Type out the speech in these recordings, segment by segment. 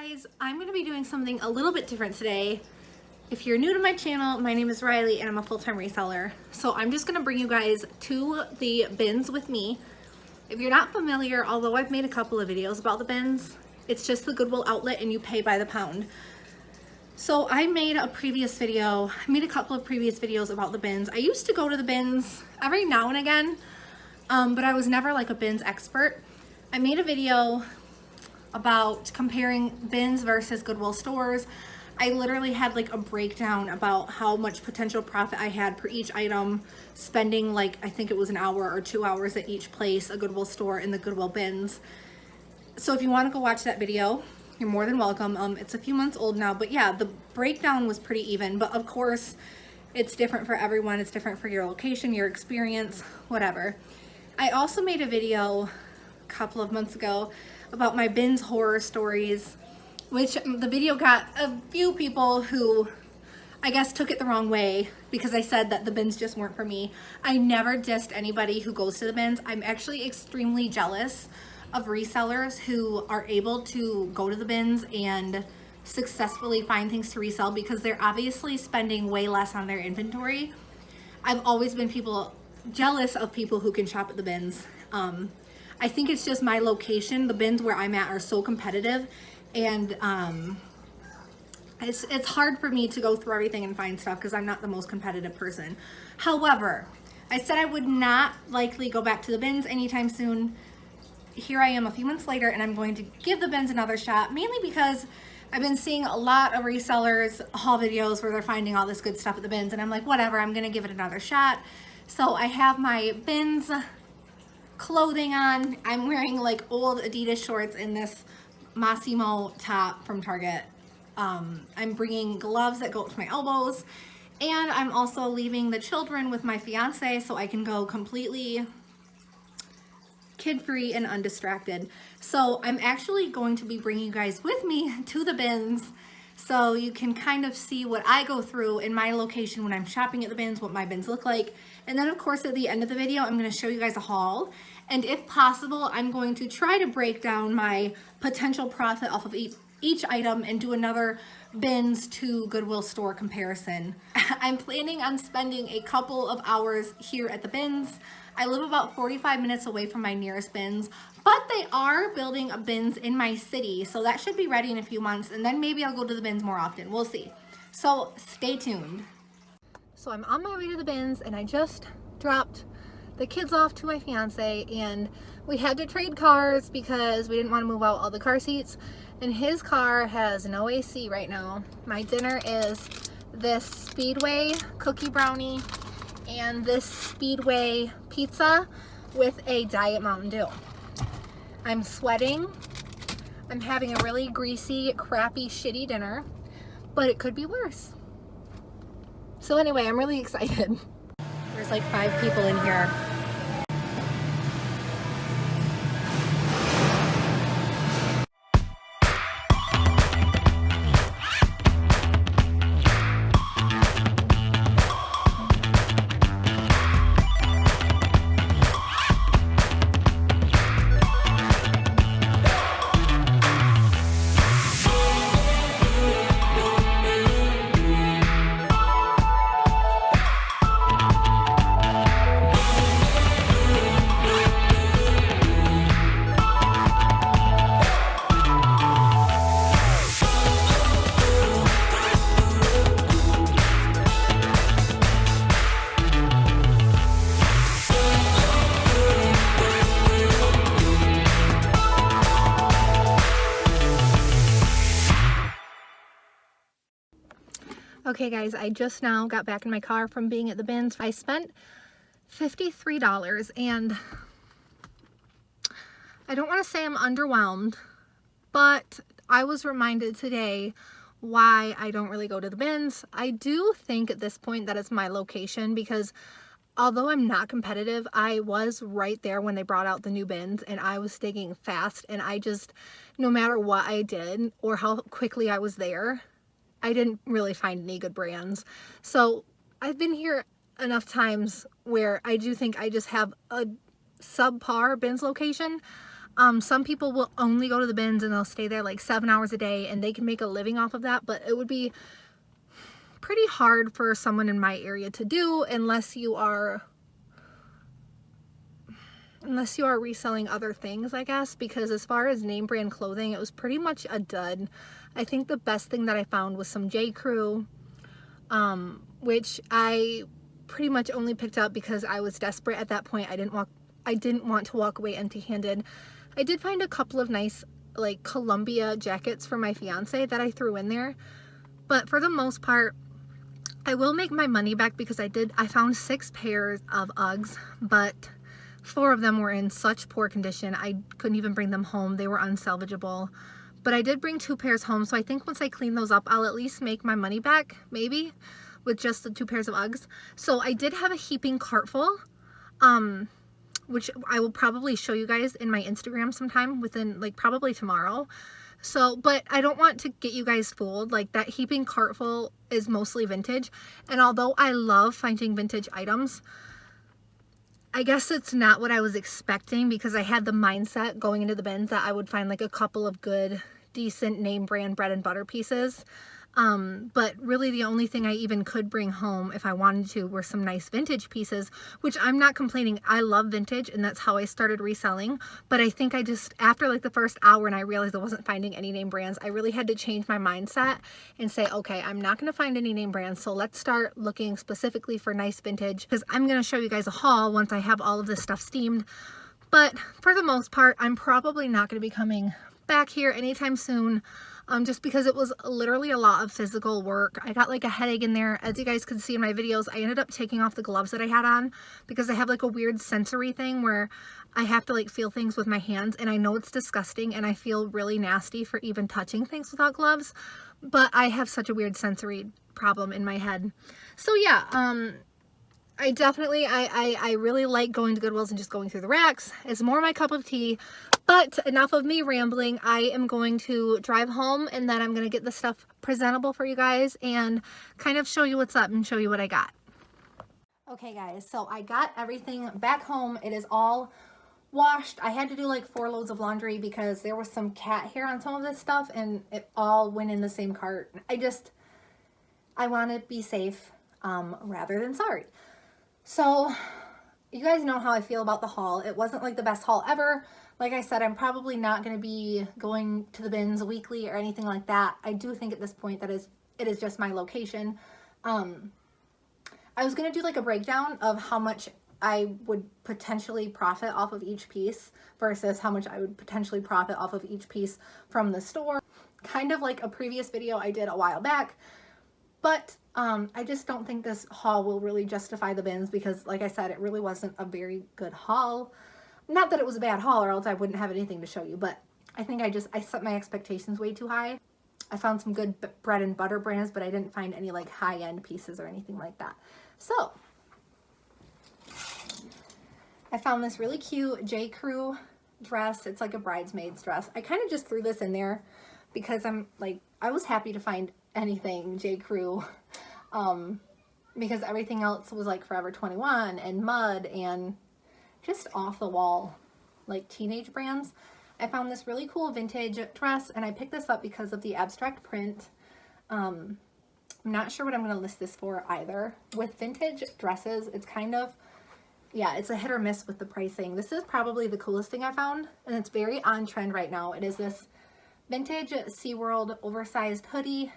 guys, I'm going to be doing something a little bit different today. If you're new to my channel, my name is Riley and I'm a full-time reseller. So I'm just going to bring you guys to the bins with me. If you're not familiar, although I've made a couple of videos about the bins, it's just the Goodwill outlet and you pay by the pound. So I made a couple of previous videos about the bins. I used to go to the bins every now and again, but I was never like a bins expert. I made a video about comparing bins versus Goodwill stores. I literally had like a breakdown about how much potential profit I had per each item, spending like, I think it was an hour or 2 hours at each place, a Goodwill store and the Goodwill bins. So if you want to go watch that video, you're more than welcome. It's a few months old now, but yeah, the breakdown was pretty even, but of course it's different for everyone. It's different for your location, your experience, whatever. I also made a video a couple of months ago about my bins horror stories, which the video got a few people who I guess took it the wrong way because I said that the bins just weren't for me. I never dissed anybody who goes to the bins. I'm actually extremely jealous of resellers who are able to go to the bins and successfully find things to resell because they're obviously spending way less on their inventory. I've always been jealous of people who can shop at the bins. I think it's just my location. The bins where I'm at are so competitive, and it's hard for me to go through everything and find stuff because I'm not the most competitive person. However, I said I would not likely go back to the bins anytime soon. Here I am a few months later, and I'm going to give the bins another shot, mainly because I've been seeing a lot of resellers haul videos where they're finding all this good stuff at the bins, and I'm like, whatever, I'm gonna give it another shot. So I have my bins clothing on. I'm wearing like old Adidas shorts in this Massimo top from Target. I'm bringing gloves that go up to my elbows, and I'm also leaving the children with my fiance so I can go completely kid-free and undistracted. So I'm actually going to be bringing you guys with me to the bins so you can kind of see what I go through in my location when I'm shopping at the bins, what my bins look like. And then of course at the end of the video, I'm going to show you guys a haul. And if possible, I'm going to try to break down my potential profit off of each item and do another bins to Goodwill store comparison. I'm planning on spending a couple of hours here at the bins. I live about 45 minutes away from my nearest bins, but they are building a bins in my city, so that should be ready in a few months, and then maybe I'll go to the bins more often. We'll see. So stay tuned. So I'm on my way to the bins, and I just dropped the kids off to my fiance, and we had to trade cars because we didn't want to move out all the car seats, and his car has no AC right now. My dinner is this Speedway cookie brownie and this Speedway pizza with a Diet Mountain Dew. I'm sweating. I'm having a really greasy, crappy, shitty dinner, but it could be worse. So anyway, I'm really excited. There's like 5 people in here. Okay guys, I just now got back in my car from being at the bins. I spent $53, and I don't want to say I'm underwhelmed, but I was reminded today why I don't really go to the bins. I do think at this point that it's my location, because although I'm not competitive, I was right there when they brought out the new bins, and I was digging fast, and I just, no matter what I did or how quickly I was there, I didn't really find any good brands. So I've been here enough times where I do think I just have a subpar bins location. Some people will only go to the bins and they'll stay there like 7 hours a day and they can make a living off of that, but it would be pretty hard for someone in my area to do unless you are reselling other things, I guess, because as far as name brand clothing, it was pretty much a dud. I think the best thing that I found was some J. Crew, which I pretty much only picked up because I was desperate at that point. I didn't want to walk away empty-handed. I did find a couple of nice like Columbia jackets for my fiance that I threw in there, but for the most part I will make my money back because I found 6 pairs of Uggs, but 4 of them were in such poor condition I couldn't even bring them home. They were unsalvageable. But I did bring 2 pairs home, so I think once I clean those up, I'll at least make my money back, maybe, with just the 2 pairs of Uggs. So I did have a heaping cart full, which I will probably show you guys in my Instagram sometime within, like, probably tomorrow. So, but I don't want to get you guys fooled. Like, that heaping cart full is mostly vintage. And although I love finding vintage items, I guess it's not what I was expecting, because I had the mindset going into the bins that I would find like a couple of good, decent name brand bread and butter pieces. But really the only thing I even could bring home if I wanted to were some nice vintage pieces, which I'm not complaining. I love vintage and that's how I started reselling. But I think I just, after like the first hour and I realized I wasn't finding any name brands, I really had to change my mindset and say, okay, I'm not going to find any name brands. So let's start looking specifically for nice vintage, because I'm going to show you guys a haul once I have all of this stuff steamed. But for the most part, I'm probably not going to be coming back here anytime soon. Just because it was literally a lot of physical work. I got like a headache in there. As you guys can see in my videos, I ended up taking off the gloves that I had on because I have like a weird sensory thing where I have to like feel things with my hands, and I know it's disgusting and I feel really nasty for even touching things without gloves, but I have such a weird sensory problem in my head. So yeah, I definitely, I really like going to Goodwill's and just going through the racks. It's more my cup of tea. But enough of me rambling. I am going to drive home and then I'm going to get the stuff presentable for you guys and kind of show you what's up and show you what I got. Okay guys, so I got everything back home. It is all washed. I had to do like 4 loads of laundry because there was some cat hair on some of this stuff and it all went in the same cart. I want to be safe rather than sorry. So you guys know how I feel about the haul. It wasn't like the best haul ever. Like I said, I'm probably not going to be going to the bins weekly or anything like that. I do think at this point that it is just my location. I was going to do like a breakdown of how much I would potentially profit off of each piece versus how much I would potentially profit off of each piece from the store. Kind of like a previous video I did a while back. But I just don't think this haul will really justify the bins because, like I said, it really wasn't a very good haul. Not that it was a bad haul or else I wouldn't have anything to show you, but I think I set my expectations way too high. I found some good bread and butter brands, but I didn't find any like high-end pieces or anything like that. So I found this really cute J. Crew dress. It's like a bridesmaid's dress. I kind of just threw this in there because I was happy to find anything J. Crew because everything else was like Forever 21 and Mud and just off the wall like teenage brands. I found this really cool vintage dress and I picked this up because of the abstract print. I'm not sure what I'm going to list this for either. With vintage dresses, it's kind of, yeah, it's a hit or miss with the pricing. This is probably the coolest thing I found and it's very on trend right now. It is this vintage SeaWorld oversized hoodie.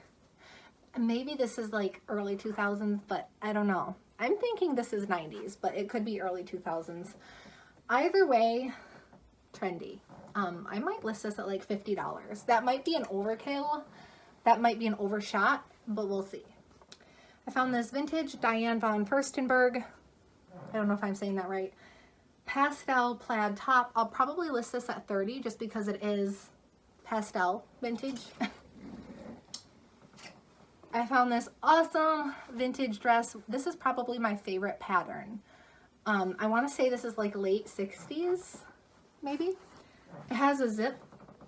Maybe this is like early 2000s, but I don't know. I'm thinking this is 90s, but it could be early 2000s. Either way, trendy. I might list this at like $50. That might be an overkill. That might be an overshot, but we'll see. I found this vintage Diane von Furstenberg. I don't know if I'm saying that right. Pastel plaid top. I'll probably list this at $30 just because it is pastel vintage. I found this awesome vintage dress. This is probably my favorite pattern. I want to say this is like late 60s, maybe. It has a zip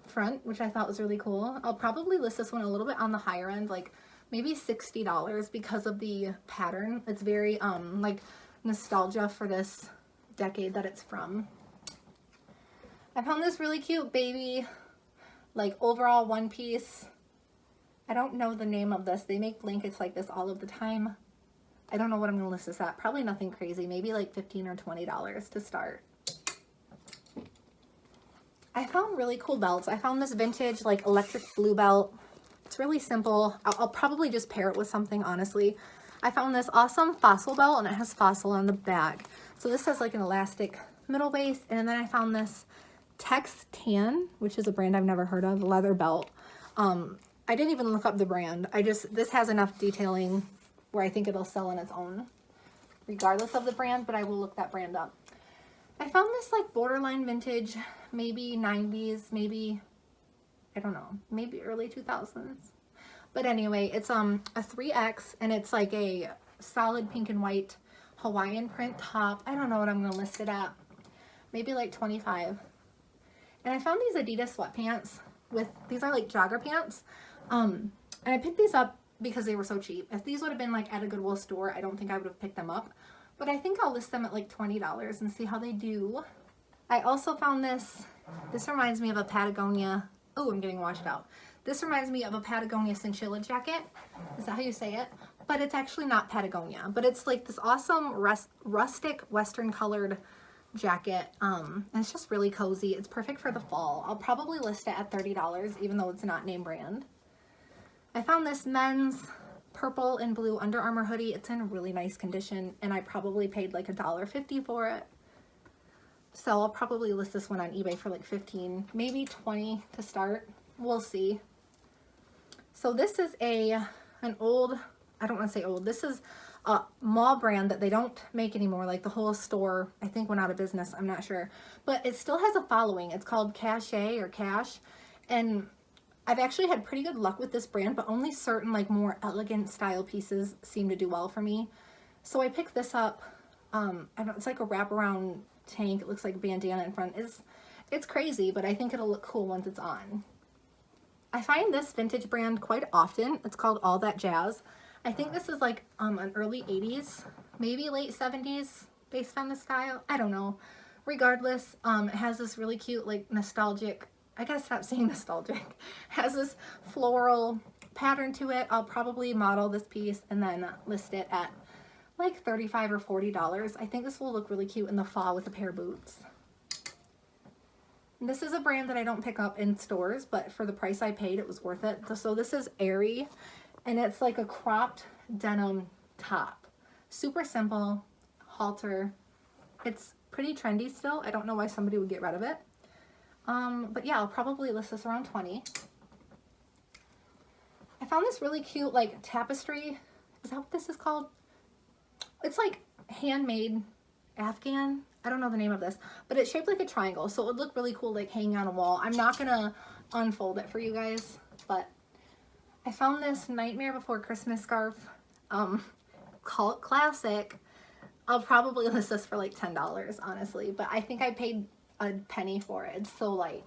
front, which I thought was really cool. I'll probably list this one a little bit on the higher end, like maybe $60 because of the pattern. It's very like nostalgia for this decade that it's from. I found this really cute baby, like overall one piece. I don't know the name of this. They make blankets like this all of the time. I don't know what I'm gonna list this at. Probably nothing crazy, maybe like $15 or $20 to start. I found really cool belts. I found this vintage like electric blue belt. It's really simple. I'll probably just pair it with something, honestly. I found this awesome Fossil belt, and it has Fossil on the back. So this has like an elastic middle waist, and then I found this Tex Tan, which is a brand I've never heard of, leather belt. I didn't even look up the brand. This has enough detailing where I think it'll sell on its own, regardless of the brand, but I will look that brand up. I found this like borderline vintage, maybe 90s, maybe, I don't know, maybe early 2000s. But anyway, it's a 3X, and it's like a solid pink and white Hawaiian print top. I don't know what I'm gonna list it at. Maybe like 25. And I found these Adidas sweatpants these are like jogger pants. And I picked these up because they were so cheap. If these would have been like at a Goodwill store, I don't think I would have picked them up. But I think I'll list them at like $20 and see how they do. I also found this reminds me of a Patagonia. Oh, I'm getting washed out. This reminds me of a Patagonia cinchilla jacket. Is that how you say it? But it's actually not Patagonia. But it's like this awesome rustic Western colored jacket. And it's just really cozy. It's perfect for the fall. I'll probably list it at $30, even though it's not name brand. I found this men's purple and blue Under Armour hoodie. It's in really nice condition, and I probably paid like $1.50 for it. So I'll probably list this one on eBay for like $15, maybe $20 to start. We'll see. So this is an old, I don't want to say old, this is a mall brand that they don't make anymore. Like the whole store, I think, went out of business. I'm not sure. But it still has a following. It's called Cache or Cash. And I've actually had pretty good luck with this brand, but only certain like more elegant style pieces seem to do well for me. So I picked this up. It's like a wraparound tank. It looks like a bandana in front. It's crazy, but I think it'll look cool once it's on. I find this vintage brand quite often. It's called All That Jazz. I think this is like an early 80s, maybe late 70s based on the style. I don't know. Regardless, it has this really cute like nostalgic, I gotta stop saying nostalgic, it has this floral pattern to it. I'll probably model this piece and then list it at like $35 or $40. I think this will look really cute in the fall with a pair of boots. And this is a brand that I don't pick up in stores, but for the price I paid, it was worth it. So this is Aerie, and it's like a cropped denim top. Super simple, halter. It's pretty trendy still. I don't know why somebody would get rid of it. But yeah, I'll probably list this around $20. I found this really cute like tapestry. Is that what this is called? It's like handmade Afghan. I don't know the name of this, but it's shaped like a triangle, so it would look really cool like hanging on a wall. I'm not gonna unfold it for you guys, but I found this Nightmare Before Christmas scarf. Call it classic. I'll probably list this for like $10, honestly, but I think I paid a penny for it. It's so light.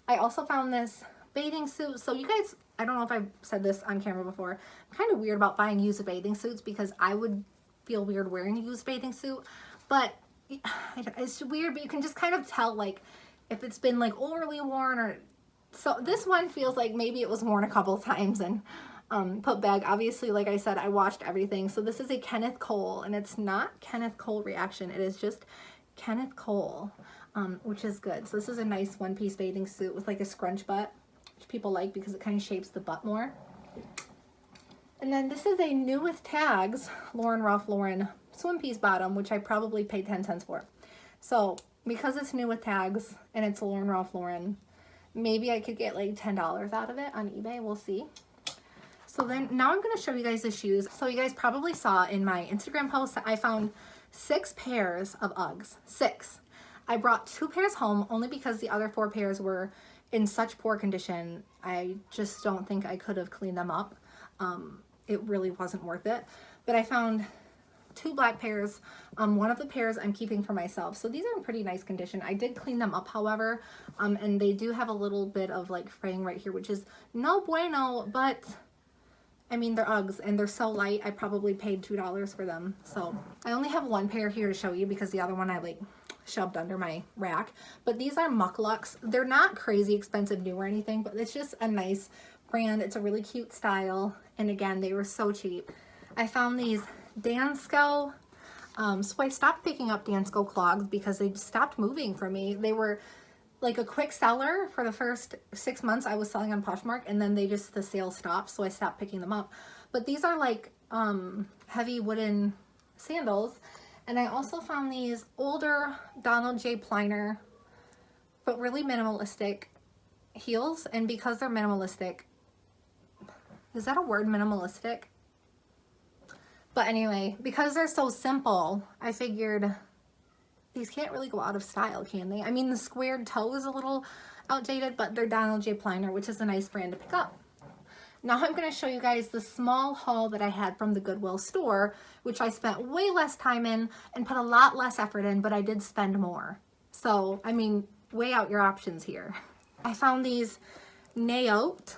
I also found this bathing suit. So you guys, I don't know if I've said this on camera before, I'm kind of weird about buying used bathing suits because I would feel weird wearing a used bathing suit, but it's weird, but you can just kind of tell like if it's been like overly worn or so. This one feels like maybe it was worn a couple times and put back. Obviously, like I said, I washed everything. So this is a Kenneth Cole, and it's not Kenneth Cole Reaction. It is just Kenneth Cole, which is good. So this is a nice one-piece bathing suit with like a scrunch butt, which people like because it kind of shapes the butt more. And then this is a new with tags Ralph Lauren swim piece bottom, which I probably paid 10 cents for. So because it's new with tags and it's Ralph Lauren, maybe I could get like $10 out of it on eBay. We'll see. So then now I'm going to show you guys the shoes. So you guys probably saw in my Instagram post that I found 6 pairs of Uggs. 6. I brought 2 pairs home only because the other 4 pairs were in such poor condition. I just don't think I could have cleaned them up. It really wasn't worth it. But I found 2 black pairs. One of the pairs I'm keeping for myself. So these are in pretty nice condition. I did clean them up, however, and they do have a little bit of like fraying right here, which is no bueno, but I mean, they're Uggs and they're so light. I probably paid $2 for them. So I only have 1 pair here to show you because the other one I like shoved under my rack. But these are Mucklucks. They're not crazy expensive new or anything, but it's just a nice brand. It's a really cute style. And again, they were so cheap. I found these Dansko. So I stopped picking up Dansko clogs because they stopped moving for me. They were like a quick seller for the first 6 months I was selling on Poshmark, and then the sales stopped, so I stopped picking them up. But these are like heavy wooden sandals. And I also found these older Donald J. Pliner, but really minimalistic heels. And because they're minimalistic, is that a word, minimalistic? But anyway, because they're so simple, I figured these can't really go out of style, can they? I mean, the squared toe is a little outdated, but they're Donald J. Pliner, which is a nice brand to pick up. Now I'm going to show you guys the small haul that I had from the Goodwill store, which I spent way less time in and put a lot less effort in, but I did spend more. So, I mean, weigh out your options here. I found these Naote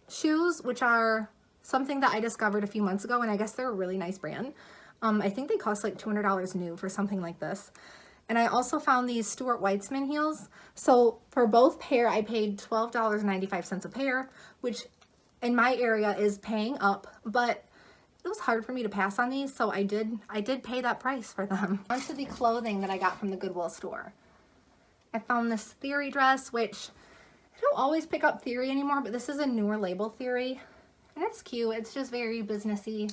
shoes, which are something that I discovered a few months ago, and I guess they're a really nice brand. I think they cost like $200 new for something like this. And I also found these Stuart Weitzman heels. So for both pair, I paid $12.95 a pair, which in my area is paying up, but it was hard for me to pass on these, so I did pay that price for them. On to the clothing that I got from the Goodwill store. I found this Theory dress, which I don't always pick up Theory anymore, but this is a newer label, Theory. And it's cute. It's just very businessy.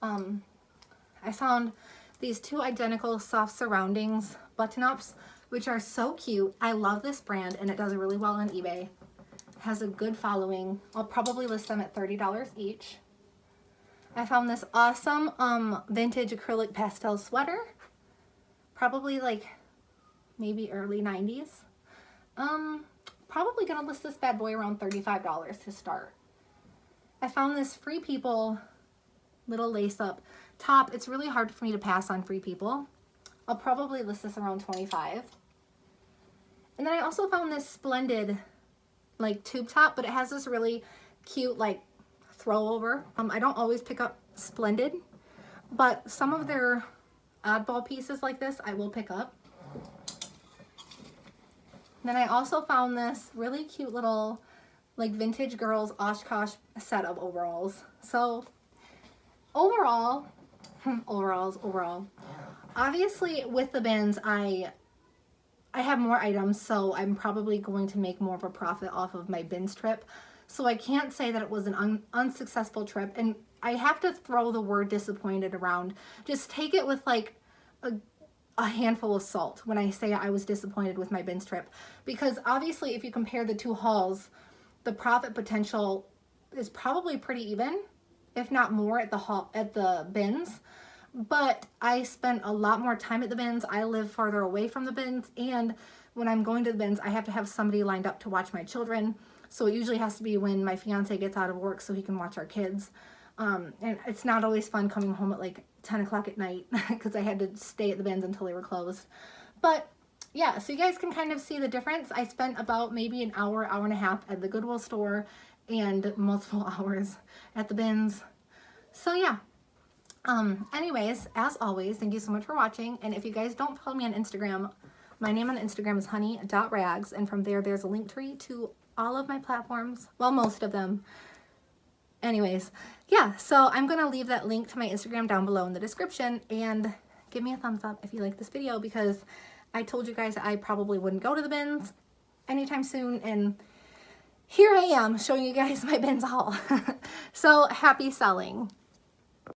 I found these two identical soft surroundings button-ups, which are so cute. I love this brand, and it does really well on eBay. It has a good following. I'll probably list them at $30 each. I found this awesome vintage acrylic pastel sweater. Probably like maybe early 90s. Probably gonna list this bad boy around $35 to start. I found this Free People little lace-up top. It's really hard for me to pass on Free People. I'll probably list this around $25. And then I also found this Splendid like tube top, but it has this really cute like throw over. I don't always pick up Splendid, but some of their oddball pieces like this I will pick up. And then I also found this really cute little like vintage girls Oshkosh set of overalls. So overall, overall, obviously with the bins I have more items, so I'm probably going to make more of a profit off of my bins trip. So I can't say that it was an unsuccessful trip, and I have to throw the word disappointed around. Just take it with like a handful of salt when I say I was disappointed with my bins trip, because obviously if you compare the two hauls, the profit potential is probably pretty even, if not more at the bins. But I spent a lot more time at the bins. I live farther away from the bins, and when I'm going to the bins, I have to have somebody lined up to watch my children. So it usually has to be when my fiance gets out of work so he can watch our kids. And it's not always fun coming home at like 10 o'clock at night because I had to stay at the bins until they were closed. But yeah, so you guys can kind of see the difference. I spent about maybe an hour, hour and a half at the Goodwill store and multiple hours at the bins. So yeah. Anyways, as always, thank you so much for watching. And if you guys don't follow me on Instagram, my name on Instagram is honey.rags. And from there, there's a link tree to all of my platforms. Well, most of them. Anyways, yeah, so I'm going to leave that link to my Instagram down below in the description. And give me a thumbs up if you like this video, because I told you guys I probably wouldn't go to the bins anytime soon. And here I am showing you guys my bins haul. So happy selling.